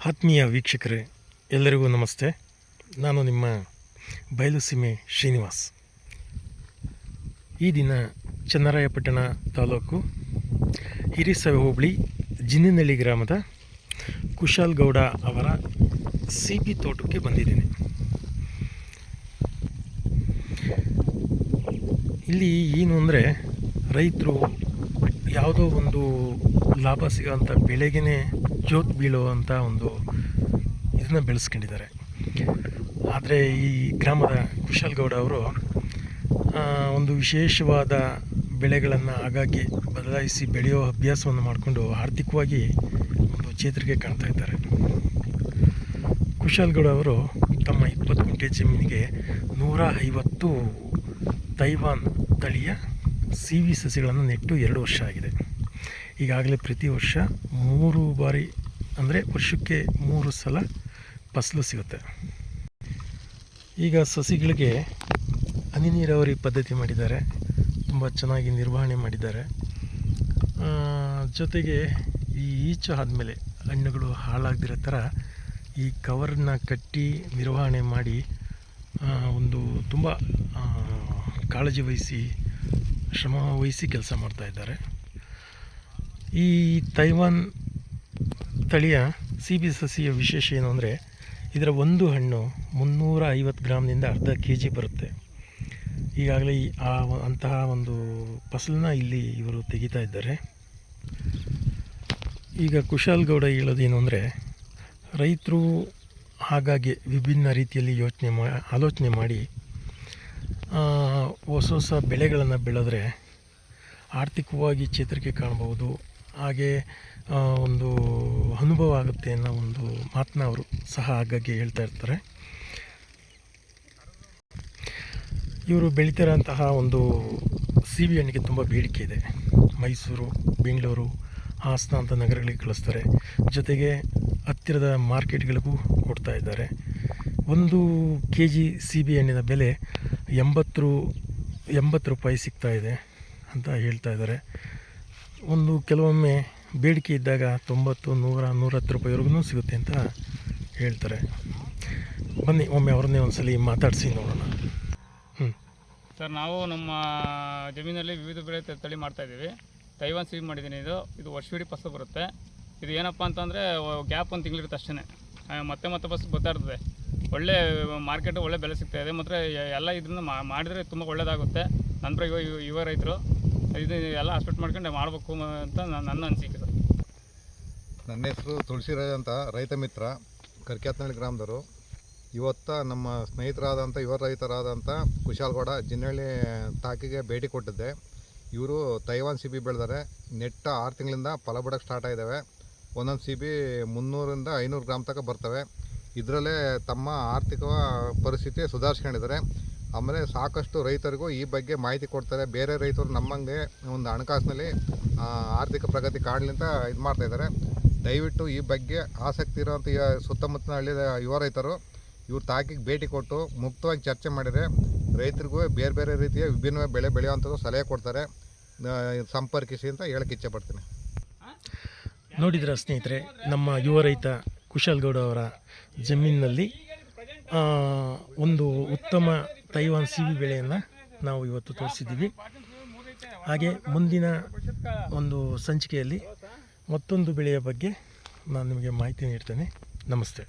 ಆತ್ಮೀಯ ವೀಕ್ಷಕರೇ, ಎಲ್ಲರಿಗೂ ನಮಸ್ತೆ. ನಾನು ನಿಮ್ಮ ಬಯಲುಸೀಮೆ ಶ್ರೀನಿವಾಸ್. ಈ ದಿನ ಚನ್ನರಾಯಪಟ್ಟಣ ತಾಲೂಕು ಹಿರಿಸವೆ ಹೋಬಳಿ ಜಿನ್ನಿನಹಳ್ಳಿ ಗ್ರಾಮದ ಕುಶಾಲ್ ಗೌಡ ಅವರ ಸಿಬಿ ತೋಟಕ್ಕೆ ಬಂದಿದ್ದೇನೆ. ಇಲ್ಲಿ ಏನು ಅಂದರೆ, ರೈತರು ಯಾವುದೋ ಒಂದು ಲಾಭ ಸಿಗೋಂಥ ಬೆಳೆಗೇ ಜೋತ್ ಬೀಳುವಂಥ ಒಂದು ಇದನ್ನು ಬೆಳೆಸ್ಕೊಂಡಿದ್ದಾರೆ. ಆದರೆ ಈ ಗ್ರಾಮದ ಕುಶಾಲ್ ಗೌಡ ಅವರು ಒಂದು ವಿಶೇಷವಾದ ಬೆಳೆಗಳನ್ನು ಆಗಾಗ್ಗೆ ಬದಲಾಯಿಸಿ ಬೆಳೆಯೋ ಅಭ್ಯಾಸವನ್ನು ಮಾಡಿಕೊಂಡು ಆರ್ಥಿಕವಾಗಿ ಒಂದು ಚೇತರಿಕೆ ಕಾಣ್ತಾ ಇದ್ದಾರೆ. ಕುಶಾಲ್ ಗೌಡ ಅವರು ತಮ್ಮ 20 ಗುಂಟೆ ಜಮೀನಿಗೆ 150 ತೈವಾನ್ ತಳಿಯ ಸಿವಿ ಸಸಿಗಳನ್ನು ನೆಟ್ಟು 2 ವರ್ಷ ಆಗಿದೆ. ಈಗಾಗಲೇ ಪ್ರತಿ ವರ್ಷ 3 ಬಾರಿ ಅಂದರೆ ವರ್ಷಕ್ಕೆ 3 ಸಲ ಫಸಲು ಸಿಗುತ್ತೆ. ಈಗ ಸಸಿಗಳಿಗೆ ಹನಿ ನೀರಾವರಿ ಪದ್ಧತಿ ಮಾಡಿದ್ದಾರೆ, ತುಂಬ ಚೆನ್ನಾಗಿ ನಿರ್ವಹಣೆ ಮಾಡಿದ್ದಾರೆ. ಜೊತೆಗೆ ಈ ಈಚು ಆದಮೇಲೆ ಹಣ್ಣುಗಳು ಹಾಳಾಗದಿರೋ ಥರ ಈ ಕವರನ್ನ ಕಟ್ಟಿ ನಿರ್ವಹಣೆ ಮಾಡಿ ಒಂದು ತುಂಬ ಕಾಳಜಿ ವಹಿಸಿ ಶ್ರಮ ವಹಿಸಿ ಕೆಲಸ ಮಾಡ್ತಾಯಿದ್ದಾರೆ. ಈ ತೈವಾನ್ ತಳಿಯ ಸಿಬಿ ಸಸಿಯ ವಿಶೇಷ ಏನು ಅಂದರೆ, ಇದರ ಒಂದು ಹಣ್ಣು 350 ಗ್ರಾಮ್ನಿಂದ ಅರ್ಧ kg ಬರುತ್ತೆ. ಈಗಾಗಲೇ ಅಂತಹ ಒಂದು ಫಸಲನ್ನ ಇಲ್ಲಿ ಇವರು ತೆಗಿತಾ ಇದ್ದಾರೆ. ಈಗ ಕುಶಾಲ್ ಗೌಡ ಹೇಳೋದೇನು ಅಂದರೆ, ರೈತರು ಹಾಗಾಗಿ ವಿಭಿನ್ನ ರೀತಿಯಲ್ಲಿ ಆಲೋಚನೆ ಮಾಡಿ ಹೊಸ ಬೆಳೆಗಳನ್ನು ಬೆಳೆದ್ರೆ ಆರ್ಥಿಕವಾಗಿ ಚೇತರಿಕೆ ಕಾಣಬಹುದು, ಹಾಗೆ ಒಂದು ಅನುಭವ ಆಗುತ್ತೆ ಅನ್ನೋ ಒಂದು ಮಾತನ್ನ ಅವರು ಸಹ ಆಗಾಗ್ಗೆ ಹೇಳ್ತಾ ಇರ್ತಾರೆ. ಇವರು ಬೆಳೀತಿರೋಂತಹ ಒಂದು ಸಿಬಿ ಹಣ್ಣಿಗೆ ತುಂಬ ಬೇಡಿಕೆ ಇದೆ. ಮೈಸೂರು, ಬೆಂಗಳೂರು, ಹಾಸನ ಅಂತ ನಗರಗಳಿಗೆ ಕಳಿಸ್ತಾರೆ. ಜೊತೆಗೆ ಹತ್ತಿರದ ಮಾರ್ಕೆಟ್ಗಳಿಗೂ ಕೊಡ್ತಾ ಇದ್ದಾರೆ. 1 kg ಸಿಬಿ ಹಣ್ಣಿನ ಬೆಲೆ 80 ರೂಪಾಯಿ ಸಿಗ್ತಾ ಇದೆ ಅಂತ ಹೇಳ್ತಾ ಇದ್ದಾರೆ. ಕೆಲವೊಮ್ಮೆ ಬೇಡಿಕೆ ಇದ್ದಾಗ 90, 100, 110 ರೂಪಾಯಿವರೆಗೂ ಸಿಗುತ್ತೆ ಅಂತ ಹೇಳ್ತಾರೆ. ಬನ್ನಿ ಒಮ್ಮೆ ಅವ್ರನ್ನೇ ಒಂದ್ಸಲಿ ಮಾತಾಡಿಸಿ ನೋಡೋಣ. ಸರ್, ನಾವು ನಮ್ಮ ಜಮೀನಲ್ಲಿ ವಿವಿಧ ಬೆಳೆ ತಳಿ ಮಾಡ್ತಾಯಿದ್ದೀವಿ. ತೈವಾನ್ ಸಿಬಿ ಮಾಡಿದ್ದೀನಿ. ಇದು ವರ್ಷವಿಡೀ ಫಸಲು ಬರುತ್ತೆ. ಇದು ಏನಪ್ಪ ಅಂತಂದರೆ ಗ್ಯಾಪ್ 1 ತಿಂಗಳಿರುತ್ತೆ ಅಷ್ಟೇ. ಮತ್ತೆ ಫಸಲು ಬರ್ತಾ ಇರ್ತದೆ. ಒಳ್ಳೆ ಮಾರ್ಕೆಟು ಒಳ್ಳೆ ಬೆಲೆ ಸಿಗ್ತಾಯಿದೆ. ಮತ್ತು ಎಲ್ಲ ಇದನ್ನು ಮಾಡಿದರೆ ತುಂಬ ಒಳ್ಳೆಯದಾಗುತ್ತೆ. ನಂತರ ಯುವ ರೈತರು ಇದು ಎಲ್ಲ ಆಸ್ಪೆಕ್ಟ್ ಮಾಡ್ಕೊಂಡು ಮಾಡಬೇಕು ಅಂತ ನನ್ನ ಅನಿಸಿಕೆ ಸರ್. ನನ್ನ ಹೆಸರು ತುಳಸಿರಾಜ್ ಅಂತ, ರೈತ ಮಿತ್ರ, ಕರ್ಕ್ಯಾತ್ನಹಳ್ಳಿ ಗ್ರಾಮದವರು. ಇವತ್ತು ನಮ್ಮ ಸ್ನೇಹಿತರಾದಂಥ ಯುವ ರೈತರಾದಂಥ ಕುಶಾಲ್ ಗೌಡ ಜಿನ್ನಹಳ್ಳಿ ತಾಕಿಗೆ ಭೇಟಿ ಕೊಟ್ಟಿದ್ದೆ. ಇವರು ತೈವಾನ್ ಸಿಬಿ ಬೆಳೆದಾರೆ. ನೆಟ್ಟ 6 ತಿಂಗಳಿಂದ ಫಲ ಬಿಡೋಕ್ಕೆ ಸ್ಟಾರ್ಟ್ ಆಗಿದ್ದಾವೆ. ಒಂದೊಂದು ಸಿಬಿ 300ರಿಂದ 500 ಗ್ರಾಮ್ ತನಕ ಬರ್ತವೆ. ಇದರಲ್ಲೇ ತಮ್ಮ ಆರ್ಥಿಕ ಪರಿಸ್ಥಿತಿ ಸುಧಾರಿಸ್ಕೊಂಡಿದ್ದಾರೆ. ಆಮೇಲೆ ಸಾಕಷ್ಟು ರೈತರಿಗೂ ಈ ಬಗ್ಗೆ ಮಾಹಿತಿ ಕೊಡ್ತಾರೆ. ಬೇರೆ ರೈತರು ನಮ್ಮಂಗೆ ಒಂದು ಹಣಕಾಸಿನಲ್ಲಿ ಆರ್ಥಿಕ ಪ್ರಗತಿ ಕಾಣಲಿಂತ ಇದು ಮಾಡ್ತಾಯಿದ್ದಾರೆ. ದಯವಿಟ್ಟು ಈ ಬಗ್ಗೆ ಆಸಕ್ತಿ ಇರೋವಂಥ ಸುತ್ತಮುತ್ತಲಿನ ಹಳ್ಳಿಯ ಯುವ ರೈತರು ಇವ್ರ ತಾಕಿಗೆ ಭೇಟಿ ಕೊಟ್ಟು ಮುಕ್ತವಾಗಿ ಚರ್ಚೆ ಮಾಡಿದರೆ ರೈತರಿಗೂ ಬೇರೆ ಬೇರೆ ರೀತಿಯ ವಿಭಿನ್ನ ಬೆಳೆ ಬೆಳೆಯುವಂಥದ್ದು ಸಲಹೆ ಕೊಡ್ತಾರೆ. ಸಂಪರ್ಕಿಸಿ ಅಂತ ಹೇಳಕ್ಕೆ ಇಚ್ಛೆ ಪಡ್ತೀನಿ. ನೋಡಿದ್ರ ಸ್ನೇಹಿತರೆ, ನಮ್ಮ ಯುವ ರೈತ ಕುಶಾಲ್ ಗೌಡ ಅವರ ಜಮೀನಿನಲ್ಲಿ ಒಂದು ಉತ್ತಮ ತೈವಾನ್ ಸಿಬಿ ಬೆಳೆಯನ್ನು ನಾವು ಇವತ್ತು ತೋರಿಸಿದ್ದೀವಿ. ಹಾಗೆ ಮುಂದಿನ ಒಂದು ಸಂಚಿಕೆಯಲ್ಲಿ ಮತ್ತೊಂದು ಬೆಳೆಯ ಬಗ್ಗೆ ನಾನು ನಿಮಗೆ ಮಾಹಿತಿ ನೀಡ್ತೇನೆ. ನಮಸ್ತೆ.